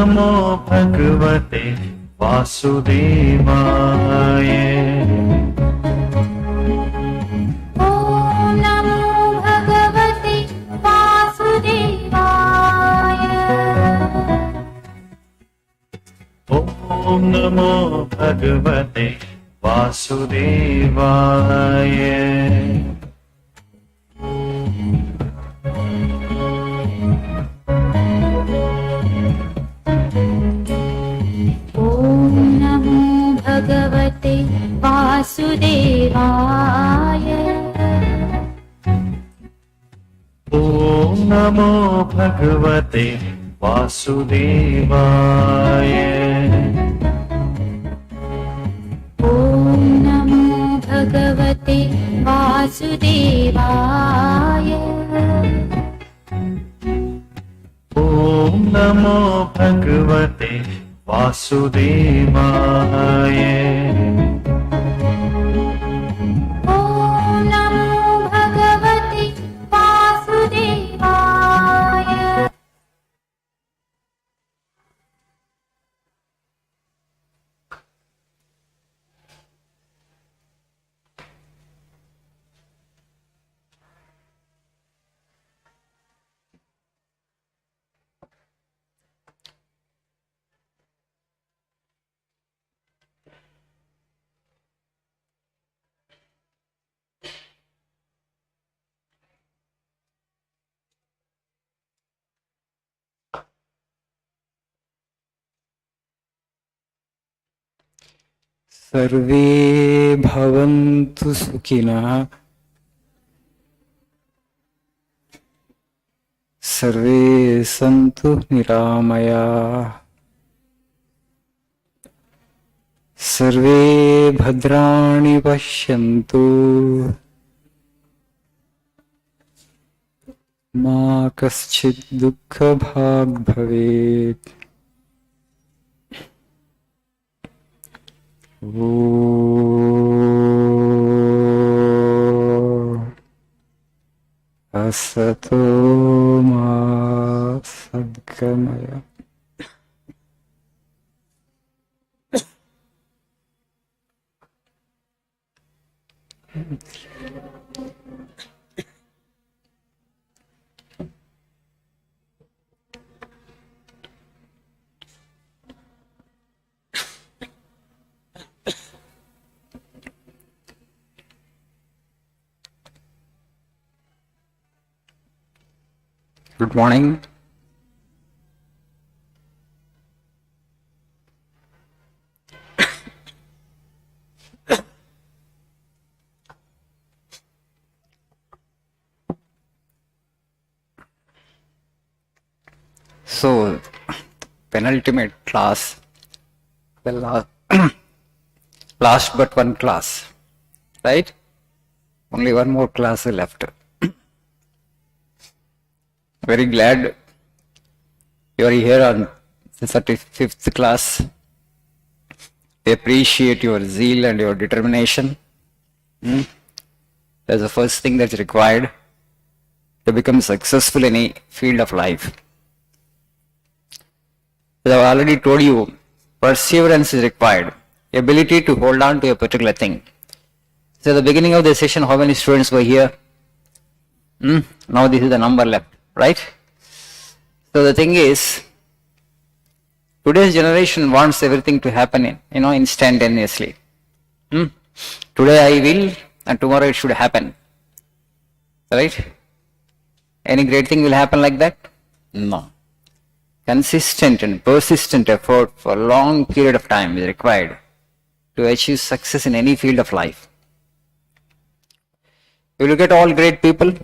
नमो भगवते वासुदेवाय। ॐ नमो भगवते वासुदेवाय। ॐ नमो भगवते वासुदेवाय। भगवते वासुदेवाय। ॐ नमो भगवते वासुदेवाय। ॐ नमो भगवते वासुदेवाय। ॐ नमो भगवते वासुदेवाय। ॐ नमो भगवते वासुदेवाय। सर्वे भवन्तु सुखिनः, सर्वे सन्तु निरामयाः, सर्वे भद्राणि पश्यन्तु, मा कश्चित् दुःखभाग् भवेत्। असतो मा सद्गमय। Good morning. So, penultimate class, the last but one class, right? Only one more class left. Very glad you are here on the 35th class. We appreciate your zeal and your determination. That's the first thing that's required to become successful in any field of life. As I've already told you, perseverance is required, ability to hold on to a particular thing. So at the beginning of the session, how many students were here? Now this is the number left. Right? So the thing is, today's generation wants everything to happen, instantaneously. Today I will, and tomorrow it should happen. Right? Any great thing will happen like that? No. Consistent and persistent effort for a long period of time is required to achieve success in any field of life. You look at all great people,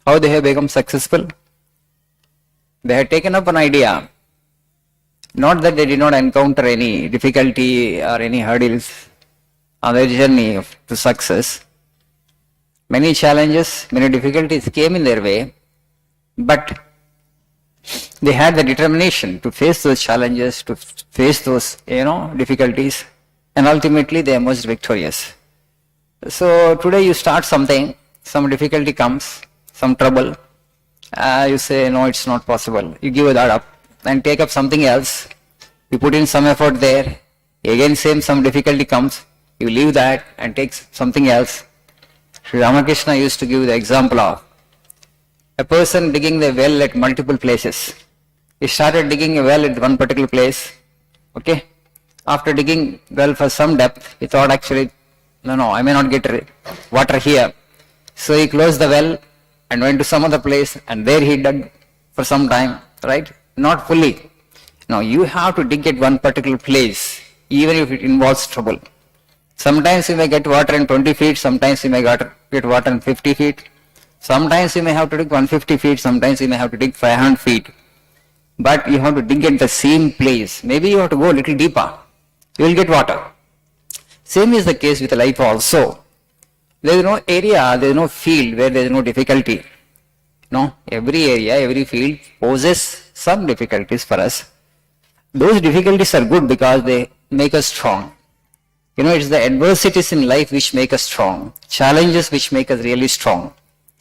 how they have become successful. They had taken up an idea, not that they did not encounter any difficulty or any hurdles on their journey to success. Many challenges, many difficulties came in their way, but they had the determination to face those challenges, to face those, difficulties, and ultimately they emerged victorious. So today you start something, some difficulty comes, some trouble. You say, no, it's not possible. You give that up and take up something else. You put in some effort there, again same some difficulty comes, you leave that and take something else. Sri Ramakrishna used to give the example of a person digging the well at multiple places. He started digging a well at one particular place, okay? After digging well for some depth, he thought actually, no, I may not get water here. So he closed the well and went to some other place, and there he dug for some time, right? Not fully. Now you have to dig at one particular place, even if it involves trouble. Sometimes you may get water in 20 feet, sometimes you may get water in 50 feet. Sometimes you may have to dig 150 feet, sometimes you may have to dig 500 feet. But you have to dig at the same place. Maybe you have to go a little deeper. You will get water. Same is the case with life also. There is no area, there is no field where there is no difficulty. No, every area, every field poses some difficulties for us. Those difficulties are good because they make us strong. You know, it's the adversities in life which make us strong. Challenges which make us really strong.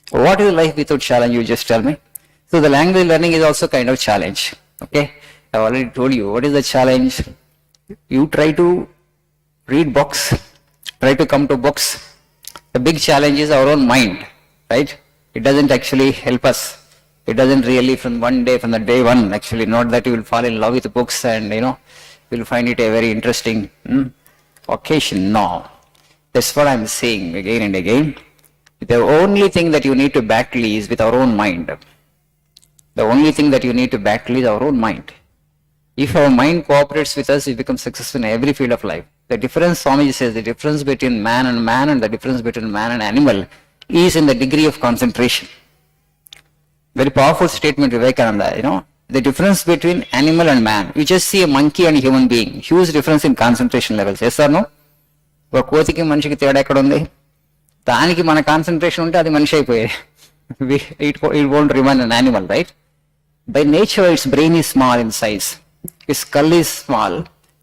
What is life without challenge, you just tell me? So the language learning is also kind of challenge. Okay, I've already told you what is the challenge. You try to read books, try to come to books. The big challenge is our own mind, right? It doesn't actually help us. It doesn't really from one day, from the day one, actually, not that you will fall in love with books and, you know, you will find it a very interesting occasion. No. That's what I'm saying again and again. The only thing that you need to battle is with our own mind. The only thing that you need to battle is our own mind. If our mind cooperates with us, we become successful in every field of life. The difference, Swamiji says, the difference between man and the difference between man and animal is in the degree of concentration. Very powerful statement, Vivekananda, you know. The difference between animal and man. You just see a monkey and a human being. Huge difference in concentration levels. Yes or no? ఒక కోతికి మనిషికి తేడా ఎక్కడ ఉంది? దానికి మన concentration ఉంటే అది మనిషి అయిపోయేది. It won't remain an animal, right? By nature, its brain is small in size. Its skull is small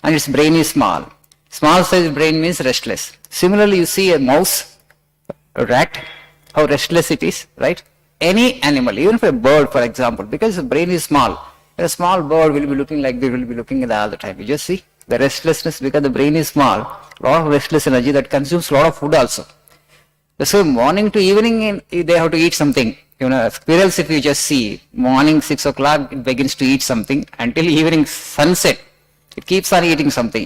and its brain is small. Small size brain means restless. Similarly, you see a mouse, a rat, how restless it is, right? Any animal, even if a bird, for example, because the brain is small, a small bird will be looking like they will be looking at the all the time. You just see the restlessness because the brain is small, lot of restless energy that consumes a lot of food also. So morning to evening, they have to eat something. You know, squirrels, if you just see, morning 6 o'clock, it begins to eat something until evening sunset. It keeps on eating something.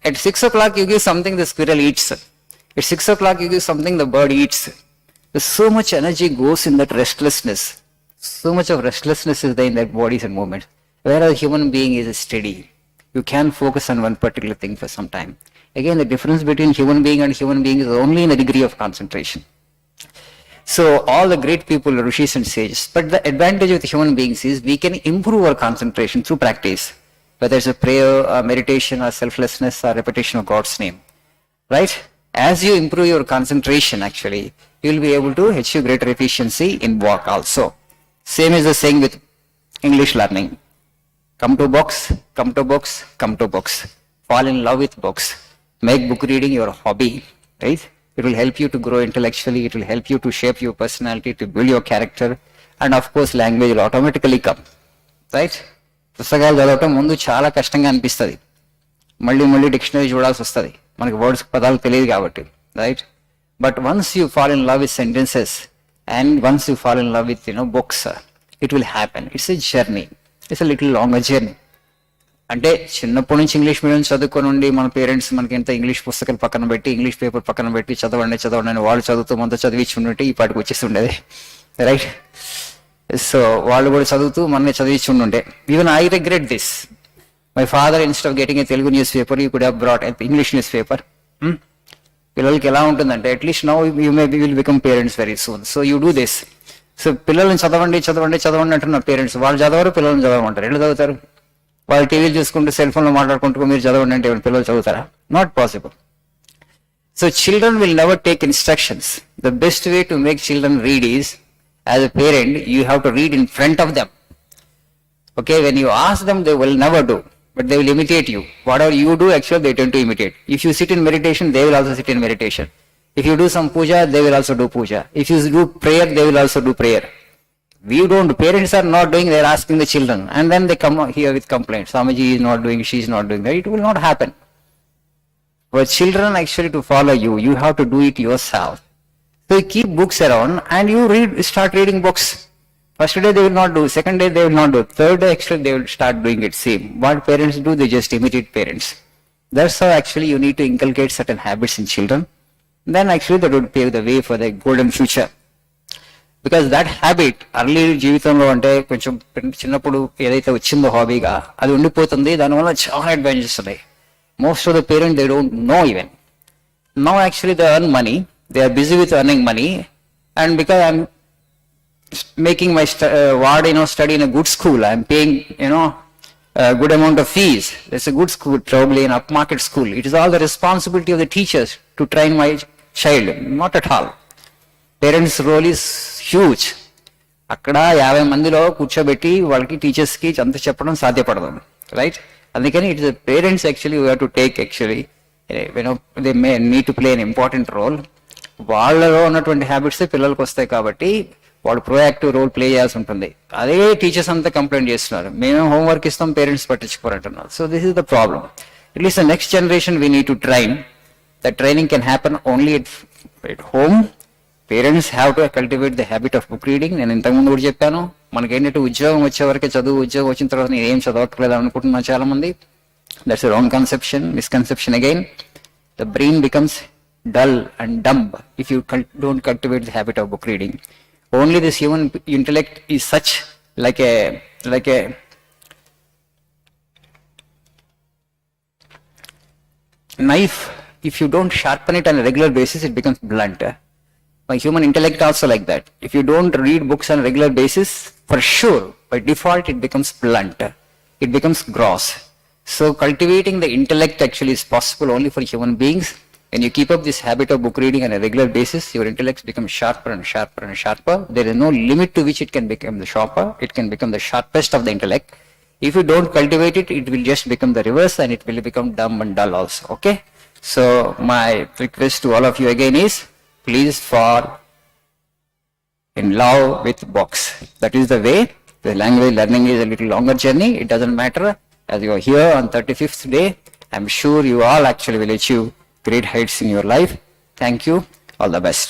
At 6 o'clock, you give something, the squirrel eats. At 6 o'clock, you give something, the bird eats. So much energy goes in that restlessness. So much of restlessness is there in that bodies and movements. Whereas a human being is steady. You can focus on one particular thing for some time. Again, the difference between human being and human being is only in the degree of concentration. So all the great people, rishis and sages, but the advantage with human beings is we can improve our concentration through practice, whether it's a prayer, or meditation, or selflessness, or repetition of God's name, right? As you improve your concentration, actually, you will be able to achieve greater efficiency in work also. Same is the saying with English learning. Come to books, come to books, come to books. Fall in love with books. Make book reading your hobby, right? It will help you to grow intellectually. It will help you to shape your personality, to build your character. And of course, language will automatically come, right? పుస్తకాలు చదవటం ముందు చాలా కష్టంగా అనిపిస్తుంది. మళ్ళీ dictionary చూడాల్సి వస్తుంది. మనకి వర్డ్స్ పదాలు తెలియదు కాబట్టి, right? But once you fall in love with sentences and once you fall in love with, books, it will happen. It's a journey. It's a little longer journey. అంటే చిన్నప్పటి నుంచి ఇంగ్లీష్ మీడియం చదువుకొని ఉండి మన parents మనకి ఎంత English పుస్తకాలు పక్కన పెట్టి ఇంగ్లీష్ పేపర్ పక్కన పెట్టి చదవండి వాళ్ళు చదువుతూ మనతో చదివించి ఉంటే ఈ పాటికి వచ్చేసి ఉండేది, రైట్? సో వాళ్ళు కూడా చదువుతూ మనల్ని చదివించి ఉండే. Even I regret this. My father instead of getting a Telugu news paper, you could have brought English news paper. పిల్లలకి ఎలా ఉంటుందంటే at least now you may will become parents very soon. So you do this. So పిల్లల్ని చదవండి అంటున్న parents, వాళ్ళు చదవరు, పిల్లల్ని చదవమంటారు. ఎట్లా చదువుతారు? వాళ్ళు టీవీలు చూసుకుంటూ సెల్ ఫోన్లో మాట్లాడుకుంటూ మీరు చదవండి అంటే పిల్లలు చదువుతారా? Not possible. So children will never take instructions. The best way to make children read is, as a parent, you have to read in front of them. Okay, when you ask them, they will never do, but they will imitate you. Whatever you do, actually they tend to imitate. If you sit in meditation, they will also sit in meditation. If you do some puja, they will also do puja. If you do prayer, they will also do prayer. We don't, parents are not doing, they're asking the children. And then they come here with complaints. Swamiji is not doing, she is not doing that. It will not happen. For children actually to follow you, you have to do it yourself. So you keep books around and you start reading books. First day they will not do, second day they will not do, third day actually they will start doing it same. What parents do, they just imitate parents. That's how actually you need to inculcate certain habits in children. Then actually that would pave the way for the golden future. Because that habit early జీవితంలో అంటే కొంచెం చిన్నప్పుడు ఏదైతే వచ్చిందో హాబీగా అది ఉండిపోతుంది. దానివల్ల చాలా అడ్వాంటేజెస్ ఉన్నాయి. Most of the parent they don't know even. Now actually they earn money, they are busy with earning money, and because I'm making my ward, study in a good school. I'm paying, a good amount of fees. It's a good school, probably an upmarket school. It is all the responsibility of the teachers to train my child. Not at all. Parents' role is huge. అక్కడ 50 మందిలో కూర్చోబెట్టి వాళ్ళకి టీచర్స్కి అంత చెప్పడం సాధ్యపడదు, right? అందుకని it is parents actually you have to take actually they may need to play an important role. వాళ్ళలో ఉన్నటువంటి హ్యాబిట్సే పిల్లలకు వస్తాయి కాబట్టి వాడు ప్రోయాక్టివ్ రోల్ ప్లే చేయాల్సి ఉంటుంది. అదే టీచర్స్ అంతా కంప్లైంట్ చేస్తున్నారు, మేము హోంవర్క్ ఇస్తాం, పేరెంట్స్ పట్టించుకోరంటున్నారు. So this is the problem. At least the next generation we need to train. The training can happen only at home. Parents have to cultivate the habit of book reading. నేను ఇంతకుముందు కూడా చెప్పాను, మనకేంటంటే ఉద్యోగం వచ్చే వరకే చదువు, ఉద్యోగం వచ్చిన తర్వాత నేను ఏం చదవట్లేదు అనుకుంటున్నా చాలా మంది. That's a wrong conception, misconception again. The brain becomes dull and dumb if you don't cultivate the habit of book reading. Only this human intellect is such like a knife. If you don't sharpen it on a regular basis, it becomes blunt. My human intellect also like that. If you don't read books on a regular basis, for sure, by default, it becomes blunt. It becomes gross. So cultivating the intellect actually is possible only for human beings. When you keep up this habit of book reading on a regular basis, your intellect becomes sharper and sharper and sharper. There is no limit to which it can become the sharper. It can become the sharpest of the intellect. If you don't cultivate it, it will just become the reverse and it will become dumb and dull also. Okay? So my request to all of you again is, please fall in love with books. That is the way. The language learning is a little longer journey. It doesn't matter. As you are here on 35th day, I'm sure you all actually will achieve great heights in your life. Thank you. All the best.